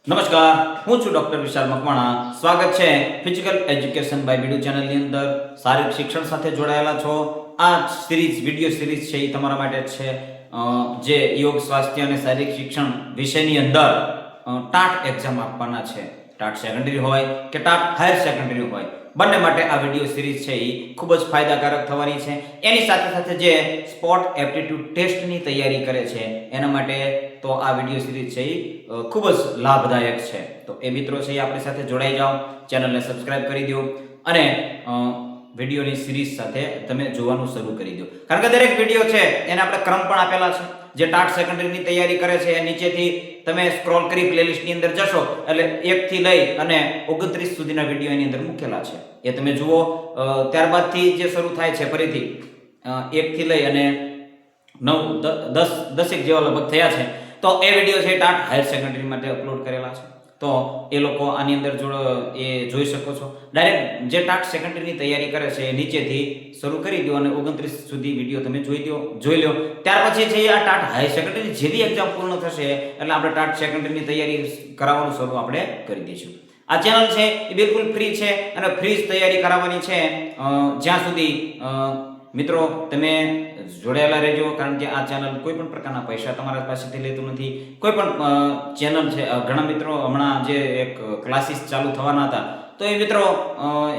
નમસ્કાર, હું છું ડોક્ટર વિશાલ મકવાણા. સ્વાગત છે ફિઝિકલ એજ્યુકેશન બાય બીડુ ચેનલની અંદર. શારીરિક શિક્ષણ સાથે જોડાયેલા છો. આ વિડિયો સિરીઝ છે એ તમારા માટે જ છે, જે યોગ, સ્વાસ્થ્ય અને શારીરિક શિક્ષણ વિષયની અંદર ટાટ એક્ઝામ આપવાના છે. ટાટ સેકન્ડરી હોય કે ટાટ હાયર સેકન્ડરી હોય, બંને માટે આ વિડિયો સિરીઝ છે એ ખૂબ જ ફાયદાકારક થવાની છે. એની સાથે સાથે જે સ્પોટ એપ્ટિટ્યૂડ ટેસ્ટની તૈયારી કરે છે એના માટે તો આ વિડિયો સિરીઝ છે એ ખૂબ જ લાભદાયક છે. તો એ મિત્રો છે એ આપણી સાથે જોડાઈ જાઓ, ચેનલને સબસ્ક્રાઇબ કરી દો અને વિડીયોની સિરીઝ સાથે તમે જોવાનું શરૂ કરી દો. કારણ કે દરેક વિડીયો છે એને આપણે ક્રમ પણ આપેલા છે. જે ટાટ સેકન્ડરીની તૈયારી કરે છે એ નીચેથી તમે સ્ક્રોલ કરી પ્લેલિસ્ટની અંદર જશો એટલે 1 થી લઈ અને 29 સુધીના વિડીયો એની અંદર મૂકેલા છે, એ તમે જુઓ. ત્યારબાદથી જે શરૂ થાય છે ફરીથી 1 થી લઈ અને 9, 10 જેવા લગભગ થયા છે. તો એ વિડીયો છે ટાટ હાયર સેકન્ડરી માટે અપલોડ કરેલા છે. તો એ લોકો આની અંદર એ જોઈ શકો છો. ડાયરેક્ટ જે ટાટ સેકન્ડરીની તૈયારી કરે છે એ નીચેથી શરૂ કરી દો અને 29 સુધી વિડીયો તમે જોઈ લો. ત્યાર પછી છે આ ટાટ હાયર સેકન્ડરી જેવી એક્ઝામ પૂર્ણ થશે એટલે આપણે ટાટ સેકન્ડરીની તૈયારી કરાવવાનું શરૂ આપણે કરી દઈશું. આ ચેનલ છે એ બિલકુલ ફ્રી છે અને ફ્રી જ તૈયારી કરાવવાની છે જ્યાં સુધી મિત્રો તમે જોડાયેલા રહેજો. કારણ કે આ ચેનલ કોઈ પણ પ્રકારના પૈસા તમારા પાસેથી લેતું નથી. કોઈ પણ ચેનલ છે, ઘણા મિત્રો હમણાં જે એક ક્લાસીસ ચાલુ થવાના હતા તો એ મિત્રો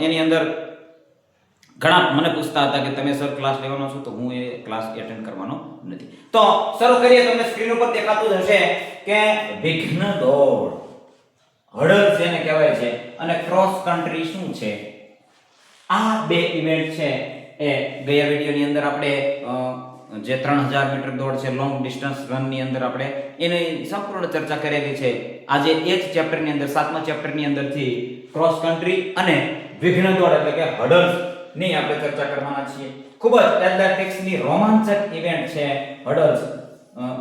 એની અંદર ઘણા મને પૂછતા હતા કે તમે સર ક્લાસ લેવાનો છો, તો હું એ ક્લાસ એટેન્ડ કરવાનો નથી. તો શરૂ કરીએ. તમને સ્ક્રીન ઉપર દેખાતું જ હશે કે વિઘ્ન દોડ, હડલ જેને કહેવાય છે, અને ક્રોસ કન્ટ્રી શું છે. આ બે ઇવેન્ટ છે એ ગયા વિડીયોની અંદર આપણે જે 3000 મીટર દોડ છે, લોંગ ડિસ્ટન્સ રન ની અંદર આપણે એની સંપૂર્ણ ચર્ચા કરેલી છે. આજે એ જ ચેપ્ટરની અંદર 7મા ચેપ્ટરની અંદરથી ક્રોસ કન્ટ્રી અને વિઘ્ન દોડ એટલે કે હડલ્સ ની આપણે ચર્ચા કરવાના છીએ. ખૂબ જ એથ્લેટિક્સ ની રોમાંચક ઇવેન્ટ છે હડલ્સ.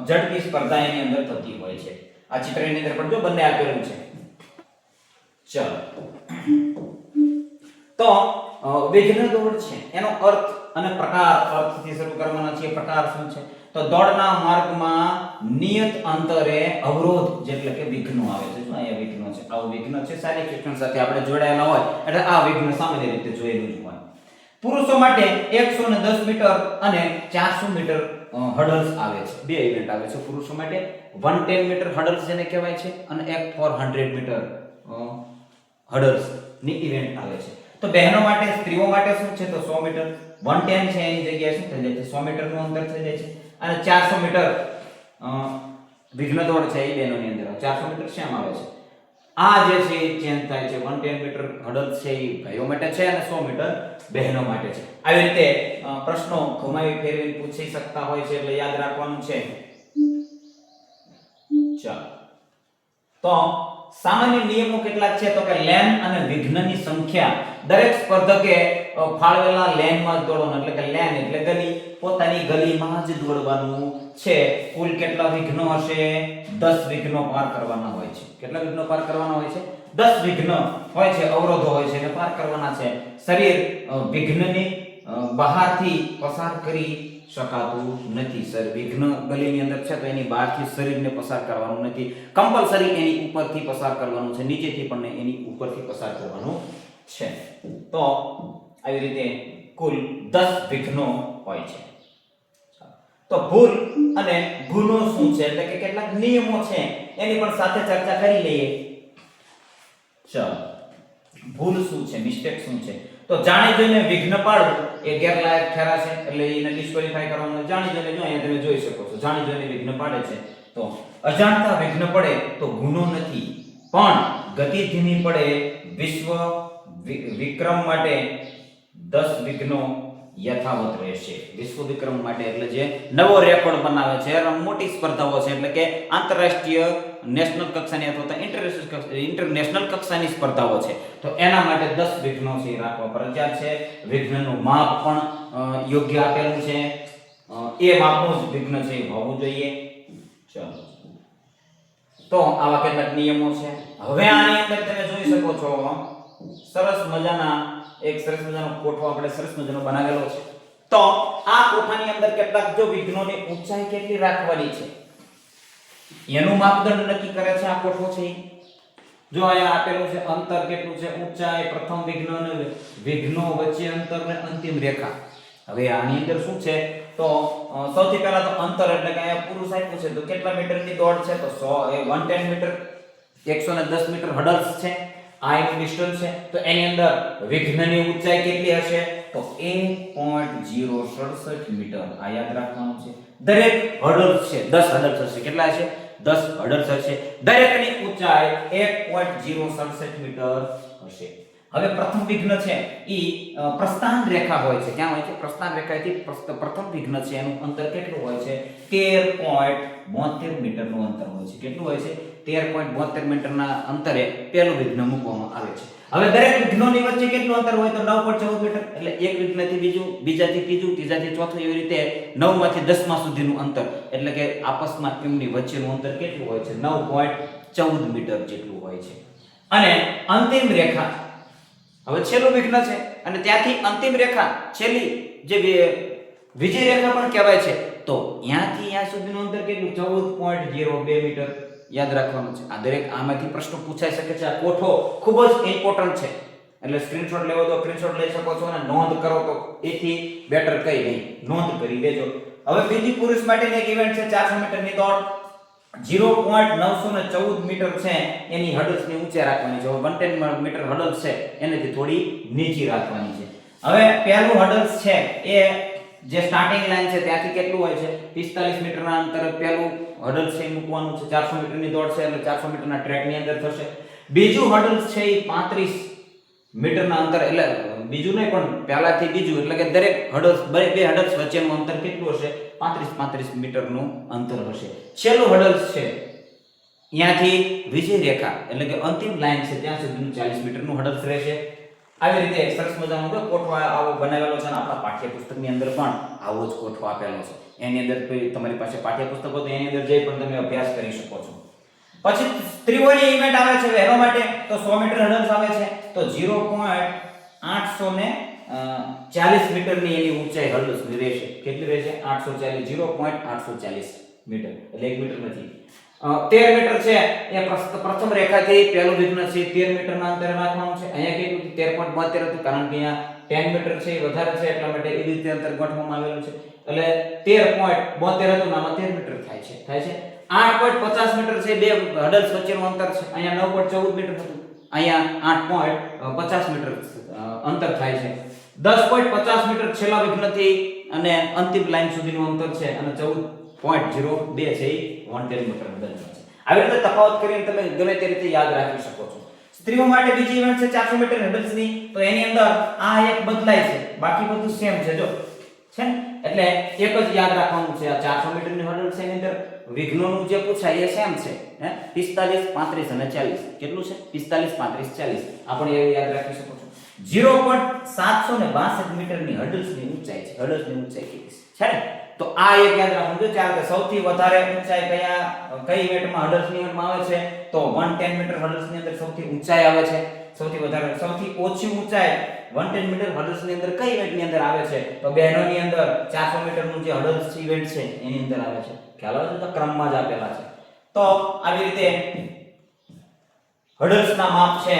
ઝડપી સ્પર્ધા એની અંદર થતી હોય છે. આ ચિત્રની અંદર પણ જો બંને આપેલું છે. ચલો, તો વિઘ્ન દોડ છે એનો અર્થ અને પ્રકાર, અર્થથી શરૂ કરવાના છે. પ્રકાર શું છે? તો દોડના માર્ગમાં નિયત અંતરે અવરોધ જેટલે કે વિઘ્નો આવે છે. જો અહીંયા વિઘ્નો છે, આવું વિઘ્ન છે. શારીરિક શિક્ષણ સાથે આપણે જોડાયેલા હોય એટલે આ વિઘ્ન સામાન્ય રીતે જોયેલું જ હોય. પુરુષો માટે 110 મીટર અને 400 મીટર હડલ્સ આવે છે. બે ઇવેન્ટ આવે છે પુરુષો માટે. 110 મીટર હડલ્સ જેને કહેવાય છે અને એક 400 મીટર હડલ્સ ની ઇવેન્ટ આવે છે. તો બહેનો માટે, સ્ત્રીઓ માટે શું છે? તો 100 મીટર. 110 છે એની જગ્યાએ શું થઈ જાય છે? 100 મીટર નું અંતર થઈ જાય છે. અને 400 મીટર વિઘ્ન દોડ છે એ બહેનોની અંદર 400 મીટર શેમ આવે છે? આ જે છે એ ચેન્જ થાય છે. 110 મીટર હડલ્સ છે એ ભાઈઓ માટે છે અને 100 મીટર બહેનો માટે છે. આવી રીતે પ્રશ્નો ઘુમાવી ફેરવી પૂછી શકતા હોય છે એટલે યાદ રાખવાનું છે. ચાલો, તો સામાન્ય નિયમો કેટલાક છે? તો કે લેન અને વિઘ્નની સંખ્યા દરેક સ્પર્ધકે ફાળવેલા લેનમાં જ દોડવાનું. એટલે કે લેન એટલે ગલી, પોતાની ગલીમાં જ દોડવાનું છે. કુલ કેટલા વિઘ્નો હશે? 10 વિઘ્નો પાર કરવાના હોય છે. કેટલા વિઘ્નો પાર કરવાના હોય છે? 10 વિઘ્નો હોય છે, અવરોધો હોય છે અને પાર કરવાના છે. શરીર વિઘ્નની બહારથી પસાર કરી શકાતું નથી. સર વિઘ્ન ગલીની અંદર છે તો એની બહારથી શરીરને પસાર કરવાનું નથી. કમ્પલસરી એની ઉપરથી પસાર કરવાનું છે, નીચેથી પણ એની ઉપરથી પસાર કરવાનું છે. તો આવી રીતે કુલ 10 વિઘ્નો હોય છે. તો ભૂલ અને ગુનો શું છે એટલે કે કેટલાક નિયમો છે એની પણ સાથે ચર્ચા કરી લઈએ. ચાલો, ભૂલ શું છે, મિસ્ટેક શું છે? તો જાણી જોઈને વિઘ્ન પાડવું એ ગેરલાયક ઠરાશે એટલે એને ડિસ્ક્વોલિફાય કરવાનું. જાણી જોઈને, જો અહીંયા તમે જોઈ શકો છો, જાણી જોઈને વિઘ્ન પાડે છે તો અજાણતા વિઘ્ન પડે તો ગુનો નથી, પણ ગતિ ધીમી પડે વિશ્વ વિક્રમ માટે 10 વિઘ્નો યથાવત રહેશે. વિશ્વ વિક્રમ માટે એટલે જે નવો રેકોર્ડ બનાવે છે, મોટી સ્પર્ધાઓ છે એટલે કે આંતરરાષ્ટ્રીય, નેશનલ કક્ષાની અથવા ઇન્ટરનેશનલ કક્ષાની સ્પર્ધાઓ છે તો એના માટે 10 વિઘ્નો છે રાખવા ફરજિયાત છે. વિઘ્નનું માપ પણ યોગ્ય આપેલું છે. એ માપનું જ વિઘ્ન છે એ હોવું જોઈએ. ચલો, તો આવા કેટલાક નિયમો છે. હવે આની અંદર તમે જોઈ શકો છો સરસ મજાનો કોઠો આપણે સરસ મજાનો બનાવેલો છે. તો આ કોઠાની અંદર કેટલાક જો વિઘ્નોની ઊંચાઈ કેટલી રાખવાની છે એનું માપદંડ નક્કી કરે છે આ કોઠો છે. જો અહીંયા આપેલું છે અંતર કેટલું છે, ઊંચાઈ, પ્રથમ વિઘ્ન અને વિઘ્નો વચ્ચે અંતર ને અંતિમ રેખા. હવે આની અંદર શું છે તો સૌથી પહેલા તો અંતર એટલે કે અહીંયા પુરુષ આપ્યું છે તો કેટલા મીટરની દોડ છે તો 110 મીટર, 110 મીટર હડલ્સ છે. આ એક ડિસ્ટન્સ છે તો એની અંદર વિઘ્નની ઊંચાઈ કેટલી હશે તો 1.067 મીટર. આ યાદ રાખવાનું છે. દરેક હડલ્સ છે 10 હડલ્સ હશે. કેટલા હશે 10 હડલ્સ હશે. દરેકની ઊંચાઈ 1.067 મીટર હશે. હવે પ્રથમ વિઘ્ન છે ઈ પ્રસ્થાન રેખા હોય છે. ક્યાં હોય છે પ્રસ્થાન રેખાથી પ્રથમ વિઘ્ન છે એનું અંતર કેટલું હોય છે 13.72 મીટરનું અંતર હોય છે. કેટલું હોય છે 13.72 મીટરના અંતરે પહેલું વિઘ્ન મૂકવામાં આવે છે. હવે દરેક વિઘ્નોની વચ્ચે કેટલું અંતર હોય તો 9.14 મીટર. એટલે એક વિઘ્નથી બીજું, બીજાથી ત્રીજું, ત્રીજાથી ચોથું, એવી રીતે 9 માંથી 10 માં સુધીનું અંતર એટલે કે આપસમાં એમની વચ્ચેનું અંતર કેટલું હોય છે 9.14 મીટર જેટલું હોય છે. અને અંતિમ રેખા હવે છેલ્લું વિઘ્ન છે અને ત્યાંથી અંતિમ રેખા છેલ્લી જે વિજય રેખા પણ કહેવાય છે તો ત્યાંથી ત્યાં સુધીનું અંતર કેટલું 14.02 મીટર. યાદ રાખવાનું છે. આ દરેક આમાંથી પ્રશ્ન પૂછાઈ શકે છે. આ કોઠો ખૂબ જ ઇમ્પોર્ટન્ટ છે એટલે સ્ક્રીનશોટ લેવો તો સ્ક્રીનશોટ લઈ શકો છો અને નોંધ કરો તો એથી બેટર કઈ નહીં, નોંધ કરી લેજો. હવે બીજી પુરુષ માટેની એક ઇવેન્ટ છે 400 મીટરની દોડ. 0.914 મીટર છે એની હડલ્સની ઊંચાઈ રાખવાની છે. 110 મીટર હડલ્સ છે એનાથી થોડી નીચી રાખવાની છે. હવે પહેલું હડલ્સ છે એ જે સ્ટાર્ટિંગ લાઈન છે ત્યાંથી કેટલું હોય છે 45 મીટરના અંતરે પહેલું હડલ્સ છે મૂકવાનું છે. 400 મીટરની દોડ છે એટલે 400 મીટરના ટ્રેકની અંદર થશે. બીજું હડલ્સ છે એ 35 મીટરના અંતર એટલે બીજું નહીં પણ પહેલાથી બીજું એટલે કે દરેક હડલ્સ બે હડલ્સ વચ્ચેનું અંતર કેટલું હશે 35 મીટરનું અંતર હશે. છેલ્લું હડલ્સ છે અહીંયાથી વિજય રેખા એટલે કે અંતિમ લાઈન છે ત્યાં સુધીનું 40 મીટરનું હડલ્સ રહેશે. આવી રીતે સરસ મજાનો કોઠો આવો બનાવેલો છે અને આપણા પાઠ્યપુસ્તકની અંદર પણ આવો જ કોઠો આપેલો છે. એની અંદર કોઈ તમારી પાસે પાઠ્યપુસ્તક હોય તો એની અંદર જઈ પણ તમે અભ્યાસ કરી શકો છો. પછી સ્ત્રીઓની ઇવેન્ટ આવે છે એનો માટે તો 100 મીટર હડલ્સ આવે છે તો 0.840 મીટરની એની ઊંચાઈ હડલ્સ રહેશે. કેટલી રહેશે 840 0.840 મીટર એટલે 1 મીટર નથી. 13 મીટર છે એ પ્રથમ રેખાથી પહેલું વિઘ્ન છે 13 મીટરના અંતરે રાખવાનું છે. અહીંયા કેટલું 13.72 હતું કારણ કે અહીંયા 10 મીટર છે એ વધારે છે એટલા માટે એવી રીતે અંતર ગોઠવવામાં આવેલું છે. એટલે 13.72 હતું આમાં 13 મીટર થાય છે 8.50 મીટર છે બે હડલ્સ વચ્ચેનું અંતર છે. અહીંયા 9.14 મીટર હતું અહીંયા 8.50 મીટર અંતર થાય છે. 10.50 મીટર છેલ્લા વિઘ્નથી અને અંતિમ લાઈન સુધીનું અંતર છે અને 14.02 છે એ 110 મીટર હડલ્સ છે. આવી રીતે તફાવત કરીને તમે ગમે તે રીતે યાદ રાખી શકો છો. સ્ત્રીઓ માટે બીજી ઇવેન્ટ છે 400 મીટર હડલ્સની તો એની અંદર આ એક બદલાય છે બાકી બધું સેમ છે જો છે ને એટલે એક જ યાદ રાખવાનું છે. આ 400 મીટરની હડલ્સ એની અંદર વિઘ્નોનું જે પૂછાય એ સેમ છે હે 45 35 અને 40 કેટલું છે 45 35 40 આપણે એ યાદ રાખી શકો છો. 0.762 મીટરની હડલ્સની ઊંચાઈ છે. હડલ્સની ઊંચાઈ કેટલી છે ને તો આ એક યાદ રાખવાનું છે. ચાલો સૌથી વધારે ઊંચાઈ કઈ ઇવેન્ટમાં હડલ્સની ઇવેન્ટમાં આવે છે તો 110 મીટર હડલ્સની અંદર સૌથી ઊંચાઈ આવે છે. સૌથી વધારે સૌથી ઓછી ઊંચાઈ 110 મીટર હડલ્સની અંદર કઈ ઇવેન્ટની અંદર આવે છે તો બહેનોની અંદર 400 મીટરનું જે હડલ્સ ઇવેન્ટ છે એની અંદર આવે છે. ખ્યાલ આવે છે તો ક્રમમાં જ આપેલા છે. તો આવી રીતે હડલ્સના માપ છે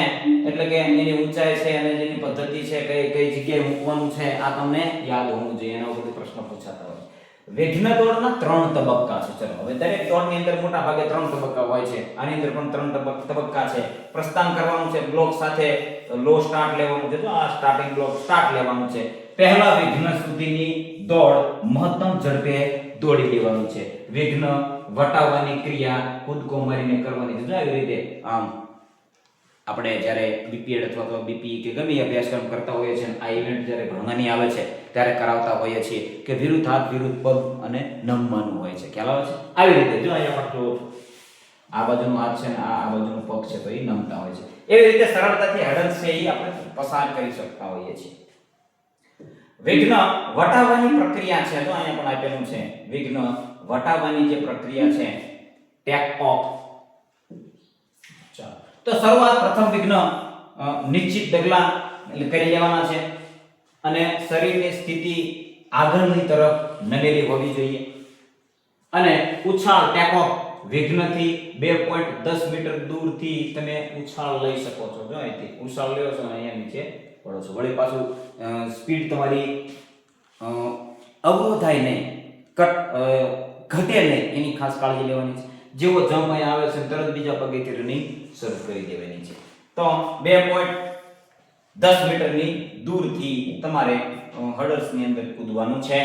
એટલે કે એની ઊંચાઈ છે અને જેની પદ્ધતિ છે કઈ જગ્યાએ મૂકવાનું છે આ તમને યાદ હોવું જોઈએ. એના ઉપરથી પ્રશ્ન પૂછાતા હોય. વિઘ્ન દોડના 3 તબક્કા છે. ચલો હવે દરેક દોડની અંદર મોટા ભાગે 3 તબક્કા હોય છે. આની અંદર પણ 3 તબક્કા છે. પ્રસ્થાન કરવાનું છે બ્લોક સાથે લો સ્ટાર્ટ લેવાનું છે. તો આ સ્ટાર્ટિંગ બ્લોક સ્ટાર્ટ લેવાનું છે. પહેલા વિઘ્ન સુધીની દોડ મહત્તમ ઝડપે દોડી લેવાની છે. વિઘ્ન વટાવવાની ક્રિયા કૂદકો મારીને કરવાની છે. જો આવી રીતે આમ આપણે જ્યારે બીપીએડ અથવા તો બીપી કે ગમે અભ્યાસક્રમ કરતા હોઈએ છીએ આ ઇવેન્ટ જ્યારે ભણવાની આવે છે ત્યારે કરાવતા હોઈએ છીએ કે વિરુદ્ધ હાથ વિરુદ્ધ પગ અને નમવાનું હોય છે. ખ્યાલ આવે છે આવી રીતે જો અહીંયા પણ જો આ બાજુનો હાથ છે ને આ બાજુનો પગ છે તો એ નમતા હોય છે. એવી રીતે સરળતાથી હડલ્સ છે એ આપણે પસાર કરી શકતા હોઈએ છીએ. વિઘ્ન વટાવવાની પ્રક્રિયા છે તો અહીંયા પણ આપેલું છે વિઘ્ન વટાવવાની જે પ્રક્રિયા છે ટેક ઓફ. ચાલો તો શરૂઆત પ્રથમ વિઘ્ન નિશ્ચિત ડગલા એટલે કરી લેવાના છે અને શરીરની સ્થિતિ આગળની તરફ નમેલી હોવી જોઈએ અને ઉછાળ ટેક ઓફ વિઘ્નથી 2.10 મીટર દૂરથી તમે ઉછાળ લઈ શકો છો. જો અહીંથી ઉછાળ લ્યો છો અને અહીંયા નીચે પડો છો. વળી પાછું સ્પીડ તમારી અવરોધાય નહીં, ઘટે નહીં, એની ખાસ કાળજી લેવાની છે. જેવો જમ્પ અહીંયા આવે છે તરત બીજા પગેથી રનિંગ શરૂ કરી દેવાની છે. તો 2.10 મીટરની દૂરથી તમારે હર્ડલ્સની અંદર કૂદવાનું છે.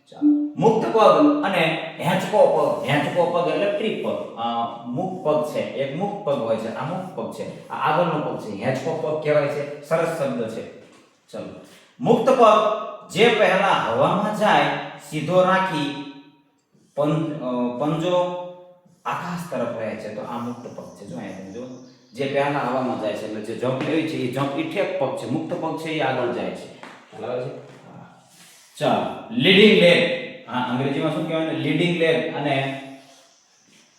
ચાલો, મુક્ત પગ અને હેંચકો પગ. હેંચકો પગ એટલે ટ્રી પગ. મુક્ત પગ છે, એક મુક્ત પગ હોય છે, આ મુક્ત પગ છે, આ આગળનો પગ છે, હેંચકો પગ કહેવાય છે. સરસ શબ્દ છે. ચલો, મુક્ત પગ જે પહેલા હવામાં જાય સીધો રાખી પંજો આકાશ તરફ રહે છે, તો આ મુક્ત પગ છે. જો અહીંયા તમે જો, જે પહેલા હવામાં જાય છે એટલે જે જમ્પ લેવી છે એ જમ્પ ઠેક પગ છે. મુક્ત પગ છે એ આગળ જાય છે. ખ્યાલ આવે છે? ચાલો, લીડિંગ લેગ. હા, અંગ્રેજીમાં શું કહેવાય ને? લીડિંગ લેગ અને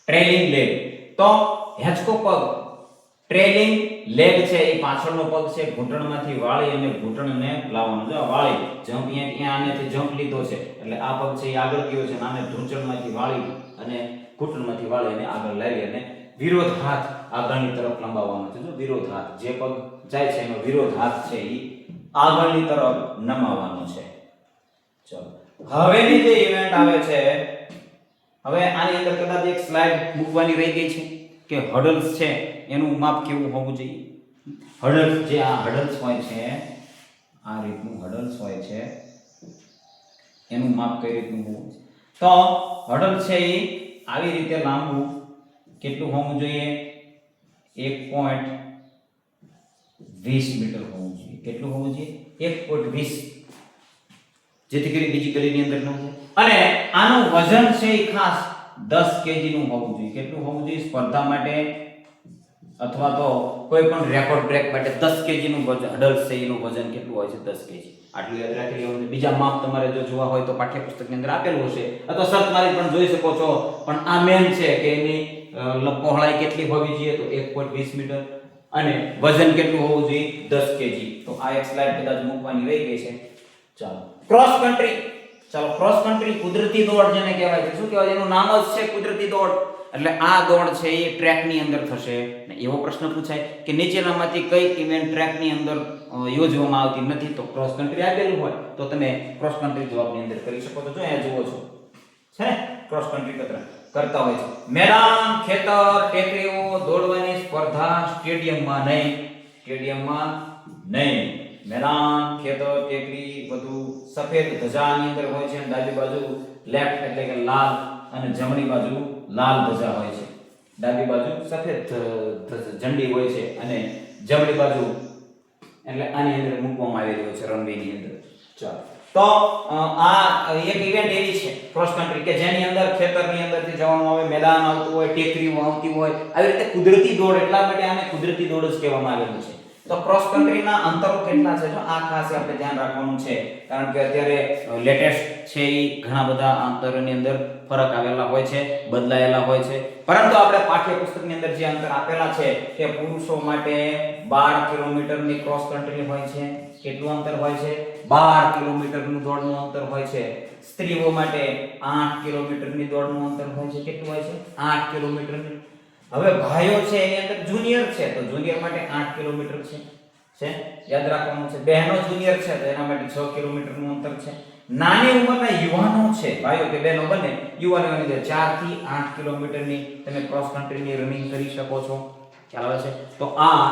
ટ્રેલિંગ લેગ. તો હેંચકો પગ, ટ્રેલિંગ લેગ છે એ પાછળનો પગ છે. ઘૂંટણમાંથી વાળી અને ઘૂંટણને લાવવાનો. જો વાળી જમ્પ અહીંયા આનેથી જમ્પ લીધો છે એટલે આ પગ છે એ આગળ ગયો છે, આને ઢૂંચણમાંથી વાળી અને ઘૂંટણમાંથી વાળી અને આગળ લાવી અને વિરોધ હાથ આગળની તરફ લંબાવવાનો છે. જો વિરોધ હાથ, જે પગ જાય છે એનો વિરોધ હાથ છે એ આગળની તરફ નમાવવાનો છે. ચલો, હવેની જે ઇવેન્ટ આવે છે, હવે આની અંદર કદાચ એક સ્લાઇડ મૂકવાની રહી ગઈ છે કે હર્ડલ્સ છે એનું માપ કેવું હોવું જોઈએ. હર્ડલ્સ, જે આ હર્ડલ્સ હોય છે, આ રીતનું હર્ડલ્સ હોય છે, એનું માપ કઈ રીતનું હોવું છે. તો હર્ડલ છે એ આવી રીતે લાંબુ કેટલું હોવું જોઈએ? 1.20 મીટર હોવું જોઈએ. કેટલું હોવું જોઈએ? 1.20, જેથી કરી બીજી ગલીની અંદર ન જાય. અને આનું વજન છે એ ખાસ 10 kg નું હોવું જોઈએ. કેટલું હોવું જોઈએ? સ્પર્ધા માટે અથવા તો કોઈ પણ રેકોર્ડ બ્રેક માટે 10 kg નું વજન, હર્ડલ્સ છે એનું વજન કેટલું હોય છે? 10 kg. આટલું યાદ રાખી લેવાનું. બીજા માપ તમારે જો જોવા હોય તો પાઠ્યપુસ્તકની અંદર આપેલું હશે અથવા સર્ચ મારી પણ જોઈ શકો છો. પણ આ મેન છે કે એની પહોળાઈ કેટલી હોવી જોઈએ? તો 1.20 મીટર અને વજન કેટલું હોવું જોઈએ? 10 kg. તો આ એક સ્લાઇડ કદાચ મૂકવાની રહી ગઈ છે. ચાલો, ક્રોસ કન્ટ્રી. ચાલો, ક્રોસ કન્ટ્રી કુદરતી દોડ જેને કહેવાય છે. શું કહેવાય? એનું નામ જ છે કુદરતી દોડ. એટલે આ દોડ છે એ ટ્રેકની અંદર થશે. ને એવો પ્રશ્ન પૂછાય કે નીચેનામાંથી કઈ ઇવેન્ટ ટ્રેકની અંદર યોજવામાં આવતી નથી? તો ક્રોસ કન્ટ્રી આપેલું હોય તો તમે ક્રોસ કન્ટ્રી જવાબની અંદર કરી શકો છો. જો અહીંયા જુઓ છો છે ને, ક્રોસ કન્ટ્રી કરતા હોય છે. મેદાન, ખેતર, ટેકરીઓ દોડવાની સ્પર્ધા સ્ટેડિયમમાં નહીં. સ્ટેડિયમમાં નહીં. મેદાન, ખેતર, ટેકરી બધું સફેદ ધજાની અંદર હોય છે. ડાબી બાજુ લેફ્ટ એટલે કે લાલ અને જમણી બાજુ લાલ ધજા હોય છે. ડાબી બાજુ સફેદ ઝંડી હોય છે અને જમણી બાજુ એટલે આની અંદર મૂકવામાં આવેલી હોય છે રનવેની અંદર. ચાલો, તો આ એક ઇવેન્ટ એવી છે ક્રોસ કન્ટ્રી કે જેની અંદર ખેતરની અંદરથી જવાનું આવે, મેદાન આવતું હોય, ટેકરીઓ આવતી હોય, આવી રીતે કુદરતી દોડ. એટલા માટે આને કુદરતી દોડ જ કહેવામાં આવેલું છે. તો ક્રોસ કન્ટ્રીના અંતરો કેટલા છે? જો આ ખાસ આપણે ધ્યાન રાખવાનું છે, કારણ કે અત્યારે લેટેસ્ટ છે એ ઘણા બધા અંતરોની અંદર ફરક આવેલા હોય છે, બદલાયેલા હોય છે. પરંતુ આપણે પાઠ્યપુસ્તકની અંદર જે અંતર આપેલા છે કે પુરુષો માટે 12 કિલોમીટરની ક્રોસ કન્ટ્રી હોય છે. કેટલું અંતર હોય છે? 12 કિલોમીટરનું દોડનું અંતર હોય છે. સ્ત્રીઓ માટે 8 કિલોમીટરની દોડનું અંતર હોય છે. કેટલું હોય છે? 8 કિલોમીટરની. હવે ભાઈઓ છે એની અંદર જુનિયર છે તો જુનિયર માટે 8 કિલોમીટર છે, યાદ રાખવાનું છે. બહેનો જુનિયર છે તો એના માટે 6 કિલોમીટરનું અંતર છે. નાની ઉંમરના યુવાનો છે, ભાઈઓ કે બહેનો બંને, યુવાનોની અંદર 4 થી 8 કિલોમીટરની તમે ક્રોસ કન્ટ્રીની રનિંગ કરી શકો છો. ખ્યાલ આવે છે? તો આ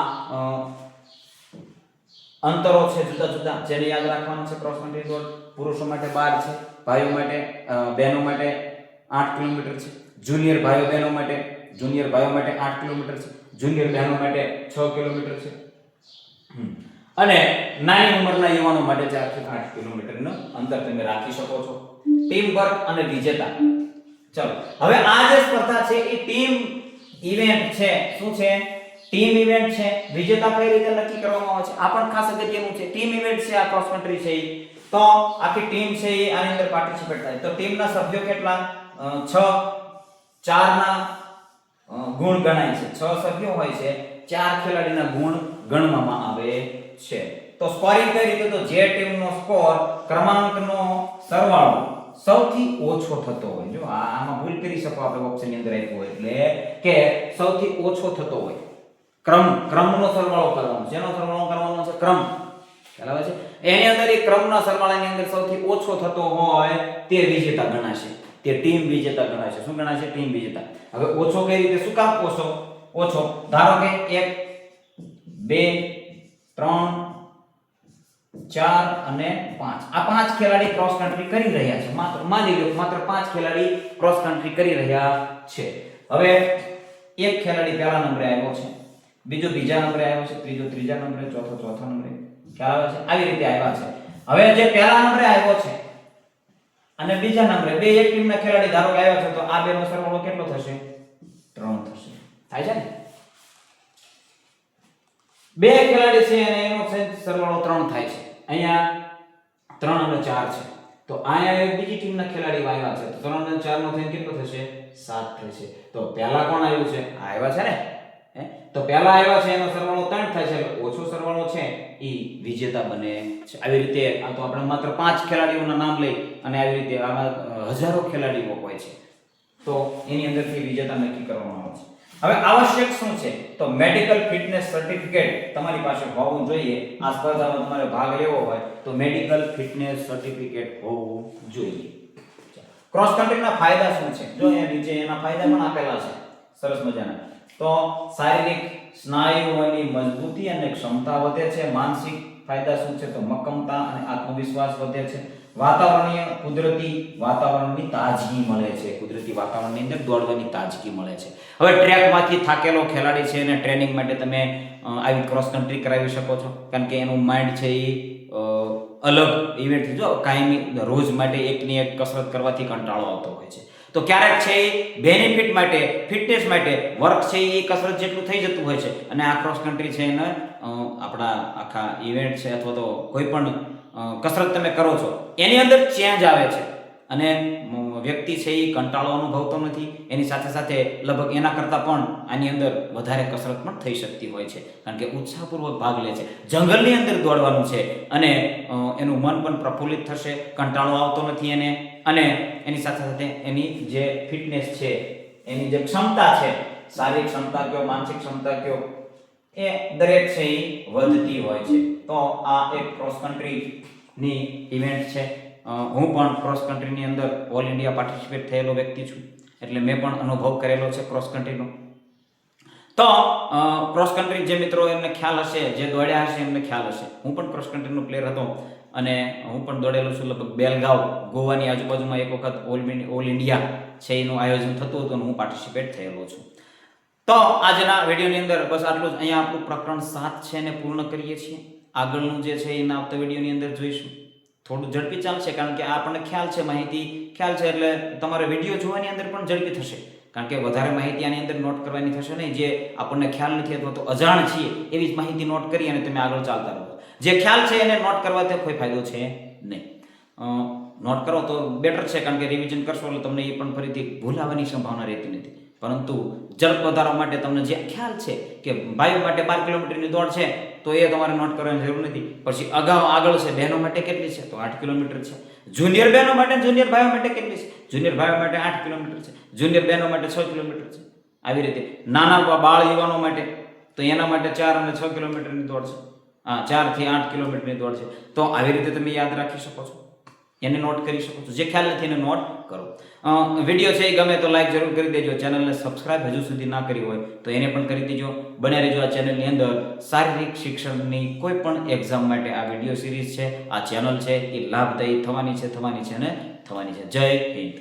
અંતરો છે જુદા જુદા જેને યાદ રાખવાનું છે. ક્રોસ કન્ટ્રી દોડ પુરુષો માટે 12 છે, ભાઈઓ માટે બહેનો માટે 8 કિલોમીટર છે. જુનિયર ભાઈઓ બહેનો માટે 8 કિલોમીટર છે. જુનિયર બહેનો માટે 6 કિલોમીટર છે. અને નાની ઉંમરના યુવાનો માટે 4 થી 8 કિલોમીટરનું અંતર તમે રાખી શકો છો. ટીમ વર્ક અને વિજેતા. ચલો, હવે આ જે સ્પર્ધા છે એ ટીમ ઇવેન્ટ છે. શું છે? ટીમ ઇવેન્ટ છે. વિજેતા કઈ રીતે નક્કી કરવામાં આવે છે? આ પણ ખાસ અગત્યનું છે. ટીમ ઇવેન્ટ છે આ ક્રોસ કન્ટ્રી છે તો આખી ટીમ છે એ આની અંદર પાર્ટિસિપેટ થાય. તો ટીમના સભ્યો કેટલા? 6. 4 ના ગુણ ગણાય છે. 6 સભ્યો હોય છે, 4 ખેલાડીના ગુણ ગણવામાં આવે છે. તો સ્કોરિંગ કઈ રીતે? તો જે ટીમનો સ્કોર ક્રમાંકનો સરવાળો સૌથી ઓછો થતો હોય. જો આમાં ભૂલ કરી શકો આપણે ઓપ્શનની અંદર આપ્યું હોય એટલે કે સૌથી ઓછો થતો હોય. ક્રમનો સરવાળો કરવાનો. શેનો સરવાળો કરવાનો છે? ક્રમ. ખ્યાલ આવે છે? એની અંદર એ ક્રમના સરવાળાની અંદર સૌથી ઓછો થતો હોય તે વિજેતા ગણાશે. તે ટીમ વિજેતા ગણાશે. શું ગણાશે? ટીમ વિજેતા. હવે ઓછો કઈ રીતે? શું કામ ઓછો? ધારો કે 1 2 3 4 અને 5. આ 5 ખેલાડી ક્રોસ કન્ટ્રી કરી રહ્યા છે. માની લો માત્ર 5 ખેલાડી ક્રોસ કન્ટ્રી કરી રહ્યા છે. હવે એક ખેલાડી પહેલા નંબરે આવ્યો છે, બીજો બીજા નંબરે આવ્યો છે, ત્રીજો ત્રીજા નંબરે, ચોથો ચોથા નંબરે. ખ્યાલ આવે છે? આવી રીતે આવ્યા છે. હવે જે પહેલા નંબરે આવ્યો છે અને બીજા નંબરે બે એક ટીમના ખેલાડી ધારો કે આવ્યા છે, તો આ બેનો સરવાળો કેટલો થશે? 3 થશે. થાય છે ને? બે ખેલાડી છે અને એનો સરવાળો 3 થાય છે. અહીંયા 3 અને 4 છે, તો અહીંયા એક બીજી ટીમના ખેલાડી આવ્યા છે, તો 3 અને 4 નો થઈને કેટલો થશે? 7 થશે. તો પહેલા કોણ આવ્યું છે? આવ્યા છે ને? તો પહેલા આવ્યા છે એનો સરવાળો 3 થાય છે, એટલે ઓછો સરવાળો છે ઈ વિજેતા બને છે. આવી રીતે આ તો આપણે માત્ર 5 ખેલાડીઓના નામ લઈ અને આવી રીતે આમાં હજારો ખેલાડીઓ હોય છે, તો એની અંદરથી વિજેતા નક્કી કરવામાં આવે છે. હવે આવશ્યક શું છે? તો મેડિકલ ફિટનેસ સર્ટિફિકેટ તમારી પાસે હોવું જોઈએ. આ સ્પર્ધામાં તમારે ભાગ લેવો હોય તો મેડિકલ ફિટનેસ સર્ટિફિકેટ હોવું જોઈએ. ક્રોસ કન્ટ્રીના ફાયદા શું છે? જો અહીંયા નીચે એના ફાયદા પણ આપેલા છે સરસ મજાના. તો શારીરિક સ્નાયુઓની મજબૂતી અને ક્ષમતા વધે છે. માનસિક ફાયદા શું છે? તો મક્કમતા અને આત્મવિશ્વાસ વધે છે. વાતાવરણીય કુદરતી વાતાવરણની તાજગી મળે છે. કુદરતી વાતાવરણની અંદર દોડવાની તાજગી મળે છે. હવે ટ્રેકમાંથી થાકેલો ખેલાડી છે એને ટ્રેનિંગ માટે તમે આવી ક્રોસ કન્ટ્રી કરાવી શકો છો, કારણ કે એનું માઇન્ડ છે એ અલગ ઇવેન્ટ. જો કાયમી રોજ માટે એકની એક કસરત કરવાથી કંટાળો આવતો હોય છે, તો ક્યારેક છે એ બેનિફિટ માટે, ફિટનેસ માટે વર્ક છે એ કસરત જેટલું થઈ જતું હોય છે, અને આ ક્રોસ કન્ટ્રી છે એને આપણા આખા ઇવેન્ટ છે અથવા તો કોઈ પણ કસરત તમે કરો છો એની અંદર ચેન્જ આવે છે અને વ્યક્તિ છે એ કંટાળો અનુભવતો નથી. એની સાથે સાથે લગભગ એના કરતાં પણ આની અંદર વધારે કસરત પણ થઈ શકતી હોય છે, કારણ કે ઉત્સાહપૂર્વક ભાગ લે છે. જંગલની અંદર દોડવાનું છે અને એનું મન પણ પ્રફુલ્લિત થશે, કંટાળો આવતો નથી એને, અને એની સાથે સાથે એની જે ફિટનેસ છે, એની જે ક્ષમતા છે, શારીરિક ક્ષમતા કયો, માનસિક ક્ષમતા કયો, એ દરેક છે એ વધતી હોય છે. તો આ એક ક્રોસ કન્ટ્રીની ઇવેન્ટ છે. હું પણ ક્રોસ કન્ટ્રીની અંદર ઓલ ઇન્ડિયા પાર્ટિસિપેટ થયેલો વ્યક્તિ છું, એટલે મેં પણ અનુભવ કરેલો છે ક્રોસ કન્ટ્રીનો. તો ક્રોસ કન્ટ્રી જે મિત્રો એમને ખ્યાલ હશે, જે દોડ્યા હશે એમને ખ્યાલ હશે. હું પણ ક્રોસ કન્ટ્રીનો પ્લેયર હતો અને હું પણ દોડેલો છું. લગભગ બેલગાંવ ગોવાની આજુબાજુમાં એક વખત ઓલ ઇન્ડિયા છે એનું આયોજન થતું હતું અને હું પાર્ટિસિપેટ થયેલો છું. તો આજના વિડીયોની અંદર બસ આટલું જ. અહીંયા આપણું પ્રકરણ 7 છે એને પૂર્ણ કરીએ છીએ. આગળનું જે છે એના આવતા વિડીયોની અંદર જોઈશું. થોડું ઝડપી ચાલશે, કારણ કે આપણને ખ્યાલ છે, માહિતી ખ્યાલ છે, એટલે તમારે વિડીયો જોવાની અંદર પણ ઝડપી થશે, કારણ કે વધારે માહિતી આની અંદર નોટ કરવાની થશે નહીં. જે આપણને ખ્યાલ નથી અથવા તો અજાણ છીએ એવી જ માહિતી નોટ કરી અને તમે આગળ ચાલતા રહો. જે ખ્યાલ છે એને નોટ કરવાથી કોઈ ફાયદો છે નહીં. નોટ કરો તો બેટર છે, કારણ કે રિવિઝન કરશો એટલે તમને એ પણ ફરીથી ભૂલાવાની સંભાવના રહેતી નથી. પરંતુ ઝડપ વધારવા માટે તમને જે ખ્યાલ છે કે ભાઈઓ માટે 12 કિલોમીટરની દોડ છે તો એ તમારે નોટ કરવાની જરૂર નથી. પછી આગળ છે બહેનો માટે કેટલી છે? તો 8 કિલોમીટર છે. જુનિયર બહેનો માટે, જુનિયર ભાઈઓ માટે કેટલી છે? જુનિયર ભાઈઓ માટે 8 કિલોમીટર છે. જુનિયર બહેનો માટે 6 કિલોમીટર છે. આવી રીતે નાના બાળ યુવાનો માટે તો એના માટે 4 અને 6 કિલોમીટરની દોડ છે. 4 થી 8 કિલોમીટરની દોડ છે. તો આવી રીતે તમે યાદ રાખી શકો છો, એને નોટ કરી શકો છો. જે ખ્યાલ નથી એને નોટ કરો. વિડીયો છે એ ગમે તો લાઈક જરૂર કરી દેજો. ચેનલને સબસ્ક્રાઇબ હજુ સુધી ના કરી હોય તો એને પણ કરી દેજો. બને રહેજો આ ચેનલની અંદર. શારીરિક શિક્ષણની કોઈ પણ એક્ઝામ માટે આ વિડીયો સિરીઝ છે, આ ચેનલ છે એ લાભદાયી થવાની છે અને થવાની છે. જય હિન્દ.